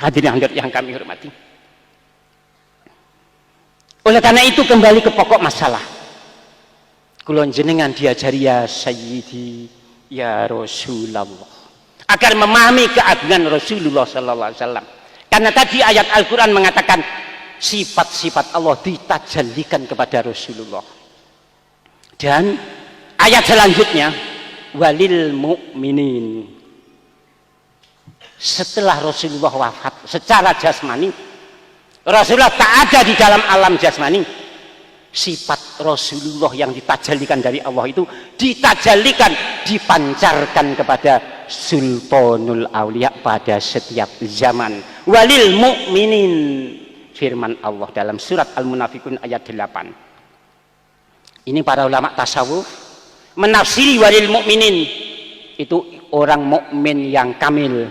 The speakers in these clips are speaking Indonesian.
Hadirin yang kami hormati. Oleh karena itu kembali ke pokok masalah. Kulon jenengan diajari ya Sayyidi ya Rasulullah, agar memahami keagungan Rasulullah sallallahu alaihi wasallam. Karena tadi ayat Al-Qur'an mengatakan sifat-sifat Allah ditajallikan kepada Rasulullah. Dan ayat selanjutnya walil mu'minin. Setelah Rasulullah wafat secara jasmani, Rasulullah tak ada di dalam alam jasmani. Sifat Rasulullah yang ditajallikan dari Allah itu ditajallikan, dipancarkan kepada Sultanul Aulia pada setiap zaman. Walil mu'minin, firman Allah dalam surat Al-Munafikun ayat 8. Ini para ulama tasawuf menafsiri walil mu'minin itu orang mukmin yang kamil.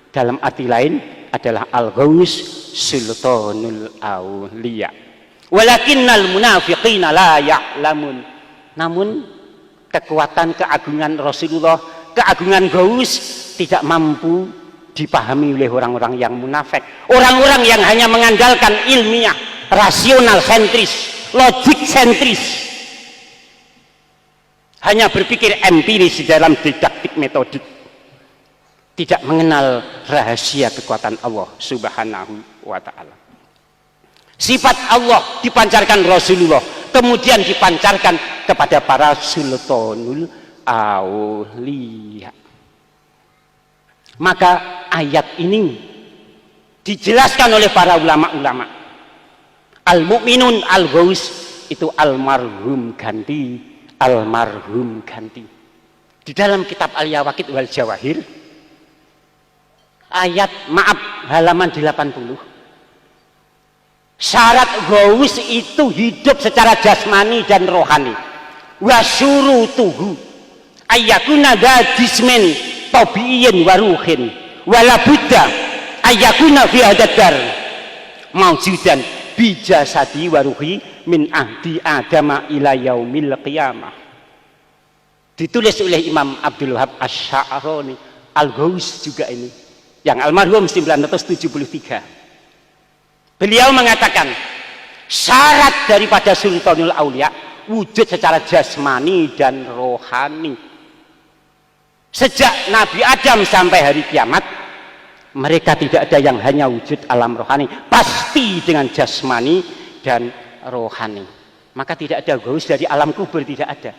Dalam arti lain adalah Al-Ghaus Sultanul Aulia. Walakinnal munafiqina la ya'lamun. Namun kekuatan keagungan Rasulullah, keagungan Ghaus tidak mampu dipahami oleh orang-orang yang munafik. Orang-orang yang hanya mengandalkan ilmiah, rasional sentris, logik sentris. Hanya berpikir empiris dalam didaktik metodik. Tidak mengenal rahasia kekuatan Allah subhanahu wa ta'ala. Sifat Allah dipancarkan Rasulullah, kemudian dipancarkan kepada para Sultanul Aulia. Maka ayat ini dijelaskan oleh para ulama-ulama. Al-mu'minun al-ghaus itu almarhum ganti, almarhum ganti. Di dalam kitab Al-Yawaqid wal Jawahir ayat halaman 80, syarat ghaus itu hidup secara jasmani dan rohani. Wa syurutuhu ayyakuna dzismin tabi'in wa ruhin wala budda ayyakuna fi hadaddar maujudan bijasadi wa ruhi min ahdi adama ila yaumil qiyamah. Ditulis oleh Imam Abdul Wahab Asy-Sya'rani. Al-Ghaus juga ini, yang almarhum 973. Beliau mengatakan syarat daripada Sultanul Aulia wujud secara jasmani dan rohani. Sejak Nabi Adam sampai hari kiamat, mereka tidak ada yang hanya wujud alam rohani, pasti dengan jasmani dan rohani. Maka tidak ada ghaus dari alam kubur, tidak ada.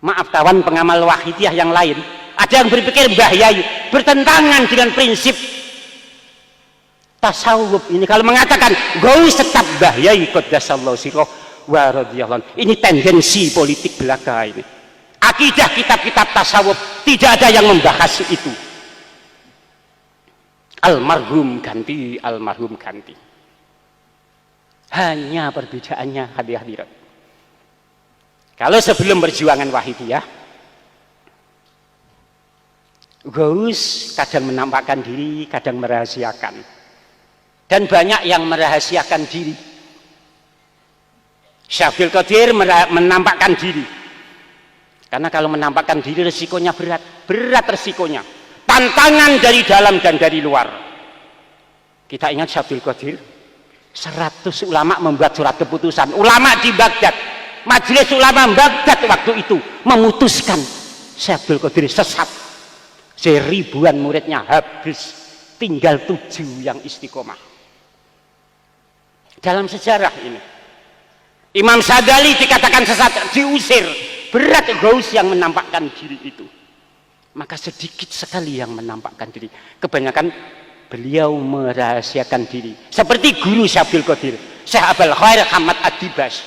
Maaf kawan pengamal wahidiyah yang lain, ada yang berpikir Mbah Yai bertentangan dengan prinsip tasawuf ini. Kalau mengatakan ghaus tetap Mbah Yai qaddasallahu sirrah wa radhiyallahu anhu, ini tendensi politik belaka ini. Akidah kitab-kitab tasawuf tidak ada yang membahas itu. Almarhum ganti, almarhum ganti. Hanya perbedaannya hadirat. Kalau sebelum perjuangan wahidiyah, ghaus kadang menampakkan diri, kadang merahasiakan. Dan banyak yang merahasiakan diri. Syekh Abdul Qadir menampakkan diri. Karena kalau menampakkan diri resikonya berat, berat resikonya. Tantangan dari dalam dan dari luar. Kita ingat Syekh Abdul Qadir, 100 ulama membuat surat keputusan. Ulama di Baghdad, majelis ulama Baghdad waktu itu memutuskan Syekh Abdul Qadir sesat. Ribuan muridnya habis, tinggal 7 yang istiqomah. Dalam sejarah ini Imam Sadali dikatakan sesat, diusir. Berat ghaus yang menampakkan diri itu. Maka sedikit sekali yang menampakkan diri. Kebanyakan beliau merahasiakan diri. Seperti guru Syekh Abdul Qadir, Syekh Abul Khair Hamad Ad-Dibash.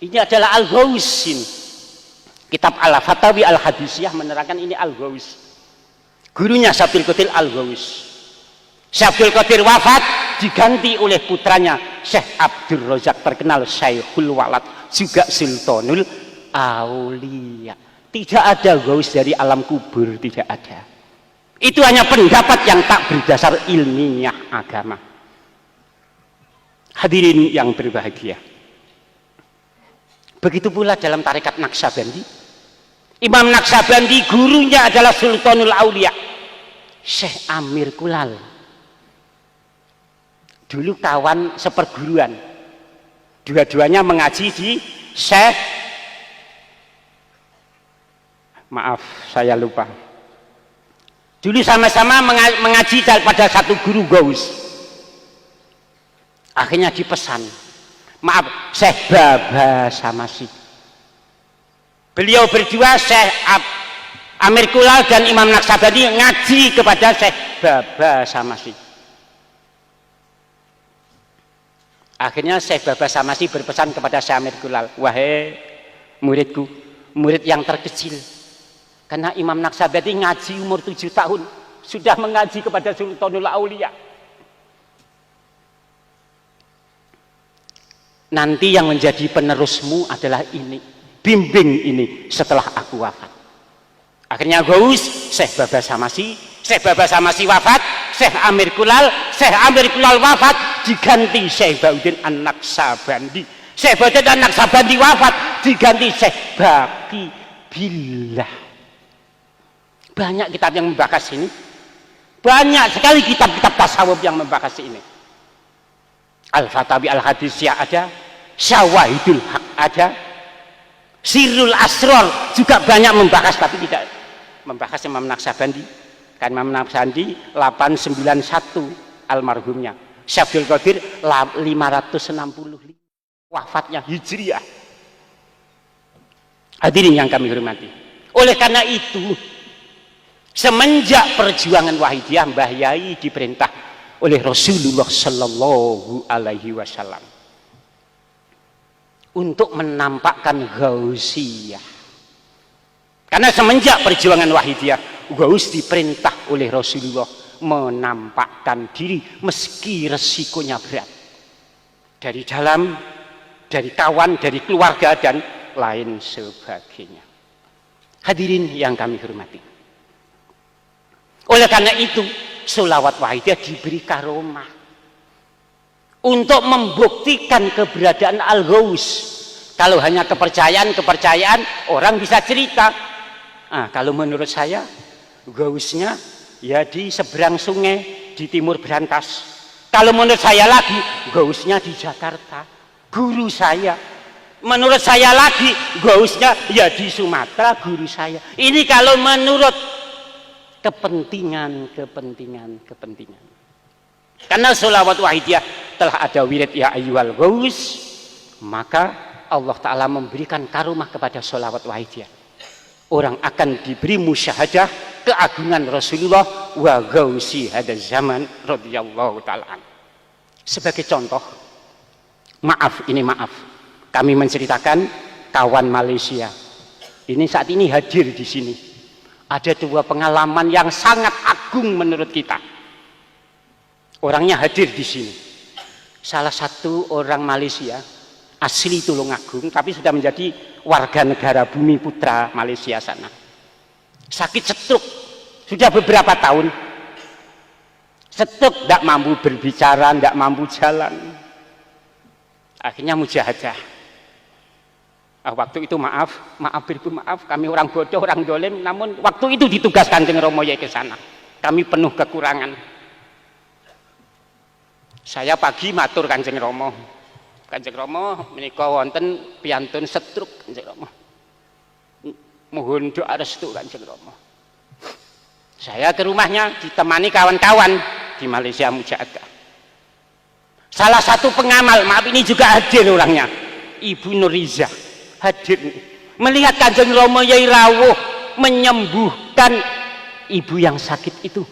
Ini adalah Al-Ghausin. Kitab Al-Fatawi Al-Hadisiyah menerangkan ini Al-Ghaus. Gurunya Syekh Abdul Qadir Al-Ghaus. Syekh Abdul Qadir wafat, diganti oleh putranya Syekh Abdul Razak, terkenal Syekhul Walad, juga Sultanul Aulia. Tidak ada ghaus dari alam kubur, tidak ada. Itu hanya pendapat yang tak berdasar ilmiah agama. Hadirin yang berbahagia, begitu pula dalam tarekat Naqsyabandi. Imam Naqsyabandi gurunya adalah Sultanul Aulia Syekh Amir Kulal. dulu kawan seperguruan, dua-duanya mengaji di Syekh, maaf saya lupa, dulu sama-sama mengaji pada satu guru Gaus. Akhirnya dipesan, maaf, Syekh Baba Samasi, beliau berdua Syekh Amir Kulal dan Imam Naksabandi ngaji kepada Syekh Baba Samasi. Akhirnya Syekh Baba Samasi berpesan kepada Syekh Amir Kulal, wahai muridku, murid yang terkecil, karena Imam Naksabandi ngaji umur 7 tahun, sudah mengaji kepada Sultanul Aulia. Nanti yang menjadi penerusmu adalah ini, bimbing ini setelah aku wafat. Akhirnya Gaus, Syekh Baba Samasi, Syekh Baba Samasi wafat, Syekh Amir Kulal wafat, diganti Syekh Baudin An-Naksabandi. Syekh Baudin An-Naksabandi wafat, diganti Syekh Baqi Billah. Banyak kitab yang membahas ini, banyak sekali kitab-kitab tasawuf yang membahas ini. Al-Fatawi Al-Hadisiyah ada, Syawahidul Haq ada, Sirrul Asror juga banyak membahas, tapi tidak membahas Imam Naksabandi. Kan Imam Naksabandi 891 almarhumnya, Syekh Abdul Qadir 565 wafatnya Hijriah. Hadirin yang kami hormati, oleh karena itu semenjak perjuangan Wahidiyah, Mbah Yai diperintah oleh Rasulullah Sallallahu Alaihi Wasallam untuk menampakkan Gausiyah. Karena semenjak perjuangan Wahidiyah, Gaus diperintah oleh Rasulullah menampakkan diri meski resikonya berat, dari dalam, dari kawan, dari keluarga dan lain sebagainya. Hadirin yang kami hormati, oleh karena itu sholawat Wahidiyah diberi karomah untuk membuktikan keberadaan Al-Gaus. Kalau hanya kepercayaan orang bisa cerita. Kalau menurut saya Gausnya ya di seberang sungai di timur Berantas. Kalau menurut saya lagi Gausnya di Jakarta, guru saya. Menurut saya lagi Gausnya ya di Sumatera, guru saya. Ini kalau menurut kepentingan. Karena sholawat Wahidiyah telah ada wirid ya ayyuhal Gaus, maka Allah Ta'ala memberikan karomah kepada sholawat Wahidiyah. Orang akan diberi musyahadah keagungan Rasulullah wa Gausi hada zaman radhiyallahu ta'ala. Sebagai contoh, maaf, kami menceritakan kawan Malaysia ini saat ini hadir di sini. Ada dua pengalaman yang sangat agung menurut kita. Orangnya hadir di sini. Salah satu orang Malaysia asli Tulungagung, tapi sudah menjadi warga negara Bumi Putra Malaysia sana. Sakit stroke sudah beberapa tahun. Stroke, tidak mampu berbicara, tidak mampu jalan. Akhirnya mujahadah. Waktu itu maaf kami orang bodoh, orang dolim, namun waktu itu ditugas Kanjeng Rama Yai ke sana. Kami penuh kekurangan. Saya pagi matur Kanjeng Rama menika wonten piyantun stroke Kanjeng Rama. Mohon doa restu Kanjeng Rama. Saya ke rumahnya ditemani kawan-kawan di Malaysia mujahadah. Salah satu pengamal, maaf ini juga hadir orangnya, Ibu Nuriza hadir melihat Kanjeng Rama Yai rawuh menyembuhkan ibu yang sakit itu.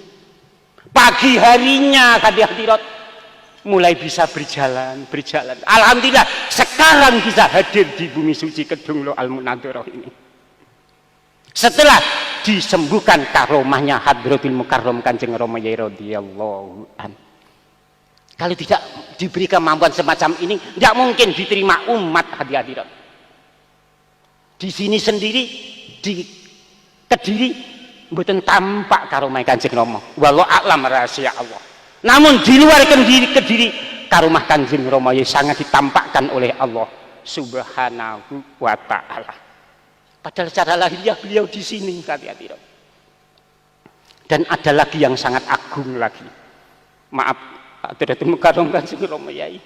Pagi harinya hadirat mulai bisa berjalan. Alhamdulillah sekarang bisa hadir di bumi suci Kedung Lo Al-Munadharah ini. Setelah disembuhkan karomahnya Hadratul Mukarram Kanjeng Rama Yai radhiyallahu an. Kalau tidak diberi kemampuan semacam ini, tidak mungkin diterima umat hadirat. Di sini sendiri di Kediri mboten tampak karomah Kanjeng Rama. Wallahu a'lam rahasia Allah. Namun di luar Kediri karomah Kanjeng Rama Yai sangat ditampakkan oleh Allah Subhanahu wa ta'ala. Padahal secara lahiriah beliau di sini hadirat. Dan ada lagi yang sangat agung lagi. Maaf, Hadratul Mukarram Kanjeng Rama Yai.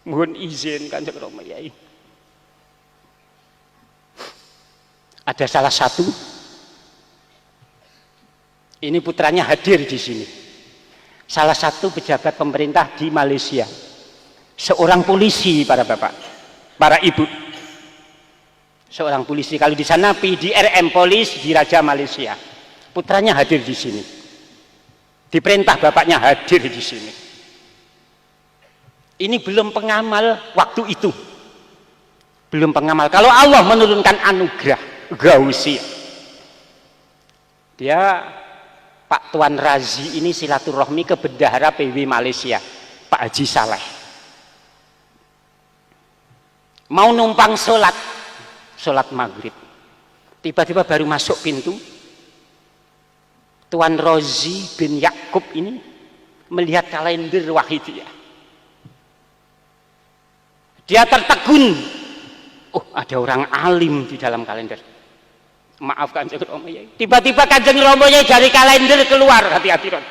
Mohon izin Kanjeng Rama Yai. Ada salah satu, ini putranya hadir di sini. Salah satu pejabat pemerintah di Malaysia, seorang polisi, para bapak, para ibu, seorang polisi. Kalau di sana PDRM, Polis di Raja Malaysia, putranya hadir di sini. Diperintah bapaknya hadir di sini. Ini belum pengamal waktu itu, belum pengamal. Kalau Allah menurunkan anugerah Gausi, dia Pak Tuan Razi ini silaturahmi ke Bendahara PW Malaysia, Pak Haji Saleh. Mau numpang sholat maghrib, tiba-tiba baru masuk pintu, Tuan Rozi bin Yakub ini melihat kalender Wahidiyah. Dia tertegun, oh ada orang alim di dalam kalender. Maaf Kanjeng Rama Yai. Tiba-tiba Kanjeng Rama Yai dari kalender keluar, hati-hati Ron.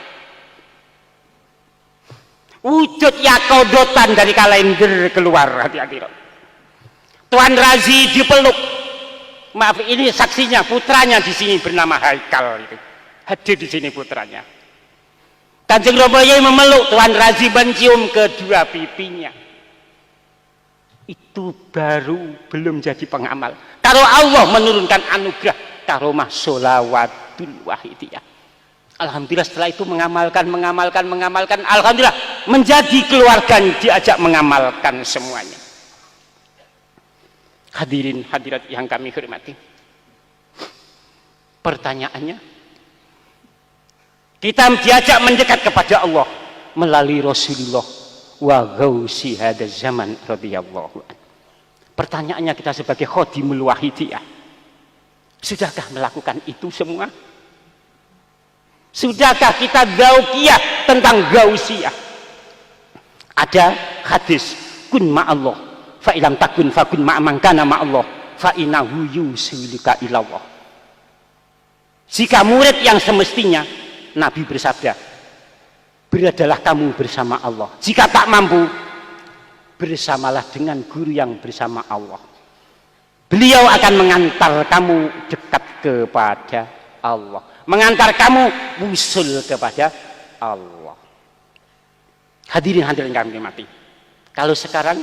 Wujud yakodotan dari kalender keluar, hati-hati Ron. Tuan Razi dipeluk. Maaf, ini saksinya, putranya di sini bernama Haikal itu. Hadir di sini putranya. Kanjeng Rama Yai memeluk, Tuan Razi mencium kedua pipinya. Itu baru belum jadi pengamal. Kalau Allah menurunkan anugerah karomah sholawatul wahidiyah, alhamdulillah setelah itu mengamalkan, alhamdulillah menjadi keluarga diajak mengamalkan semuanya. Hadirin hadirat yang kami hormati, pertanyaannya, kita diajak mendekat kepada Allah melalui Rasulullah wa gausi hada zaman radhiyallahu anhu. Pertanyaannya, kita sebagai khodimul wahidiyah, sudahkah melakukan itu semua? Sudahkah kita gaukiyah tentang gausiyah? Ada hadis, kun ma'allah fa ilam takun fakun ma'amangkana ma'allah fa inahu yusilika ilallah. Jika murid yang semestinya, Nabi bersabda, beradalah kamu bersama Allah. Jika tak mampu, bersamalah dengan guru yang bersama Allah. Beliau akan mengantar kamu dekat kepada Allah, mengantar kamu usul kepada Allah. Hadirin hadirin kami hormati, kalau sekarang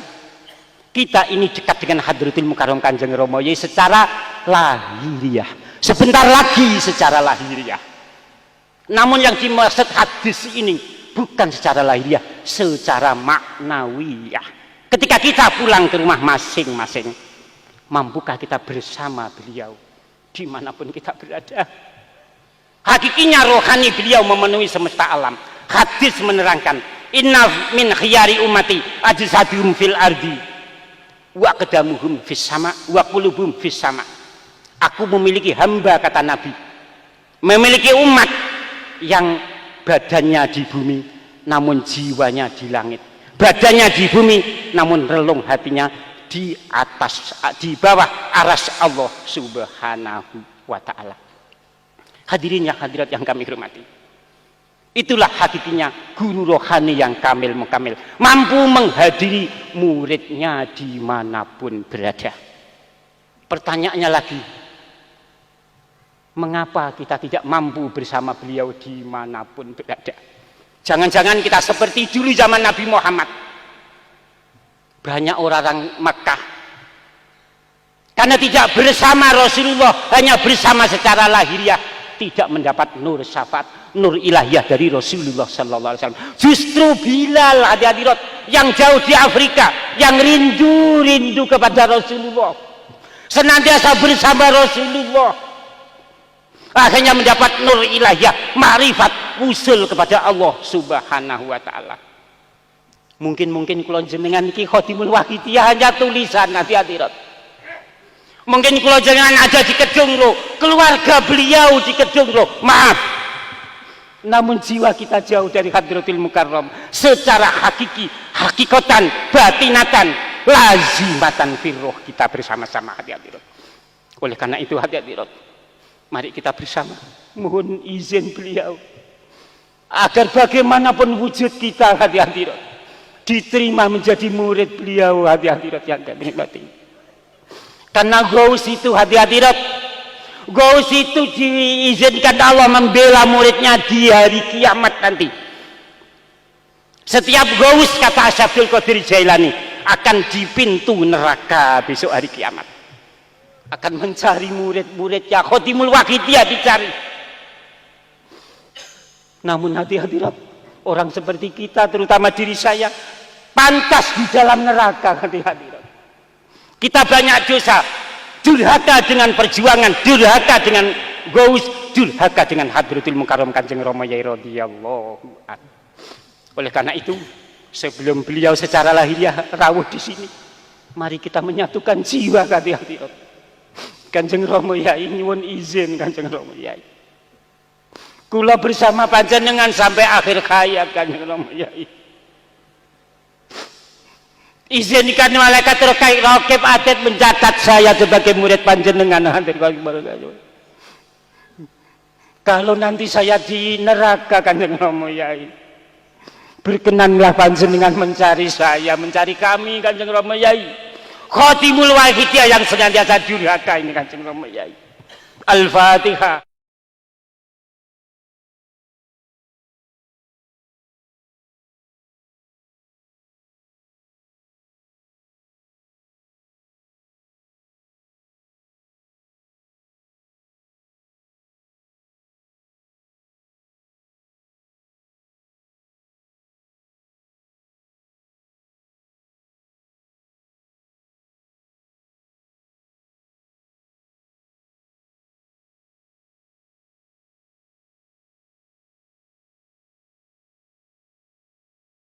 kita ini dekat dengan Hadratul Mukarram Kanjeng Rama Yai secara lahiriah, sebentar lagi secara lahiriah. Namun yang dimaksud hadis ini bukan secara lahiriah, secara maknawiyah. Ketika kita pulang ke rumah masing-masing, mampukah kita bersama beliau dimanapun kita berada? Hakikinya rohani beliau memenuhi semesta alam. Hadis menerangkan, inna min khiyari ummati ajsadum fil ardi wa qadamuhum fis sama wa qulubuhum fis sama. Aku memiliki hamba, kata Nabi, memiliki umat yang badannya di bumi namun jiwanya di langit, badannya di bumi namun relung hatinya di atas, di bawah aras Allah subhanahu wa ta'ala. Hadirin yang hadirat yang kami hormati, itulah hakikinya guru rohani yang kamil mukamil, mampu menghadiri muridnya dimanapun berada. Pertanyaannya lagi, mengapa kita tidak mampu bersama beliau dimanapun berada? Jangan-jangan kita seperti dulu zaman Nabi Muhammad. Banyak orang Makkah, karena tidak bersama Rasulullah, hanya bersama secara lahiriah, tidak mendapat nur syafaat, nur ilahiyah dari Rasulullah sallallahu alaihi wasallam. Justru Bilal hadirat yang jauh di Afrika, yang rindu kepada Rasulullah, senantiasa bersama Rasulullah, akhirnya mendapat nur ilahiyah, ma'rifat, usul kepada Allah subhanahu wa ta'ala. Mungkin kula jenengan iki Khodimul Wahidiyah hanya tulisan, hadirat. Mungkin kula jenengan ada di Kedungro, keluarga beliau di Kedungro, maaf, namun jiwa kita jauh dari Hadratul Mukarram secara hakiki, hakikatan, batinatan, lazimatan firroh, kita bersama-sama, hadirat. Oleh karena itu, hadirat, mari kita bersama mohon izin beliau agar bagaimanapun wujud kita hati-hati diterima menjadi murid beliau hati-hati yang kami nikmati. Karena Ghaus itu hati-hati Ghaus itu diizinkan Allah membela muridnya di hari kiamat nanti. Setiap Ghaus kata Syabdul Qadir Jailani akan di pintu neraka besok hari kiamat, akan mencari murid-muridnya. Khotimul Waqidiyah dicari. Namun hati-hati orang seperti kita, terutama diri saya, pantas di dalam neraka. Hati-hati kita banyak dosa, durhaka dengan perjuangan, durhaka dengan Ghaus, durhaka dengan Hadratul Mukarram Kanjeng Rama Yai radhiyallahu anhu. Oleh karena itu, sebelum beliau secara lahiriah rawuh di sini, mari kita menyatukan jiwa. Hati-hati Kanjeng Rama Yai nyuwun izin, Kanjeng Rama Yai, kula bersama panjenengan sampai akhir hayat. Kanjeng Rama Yai, izinkan malaikat Raqib Atid mencatat saya sebagai murid panjenengan. Kalau nanti saya di neraka, Kanjeng Rama Yai, berkenanlah panjenengan mencari saya, mencari kami, Kanjeng Rama Yai. Khotimul Waqidiyah yang senantiasa durhaka ini, Kanjeng Rama Yai. Al-Fatihah.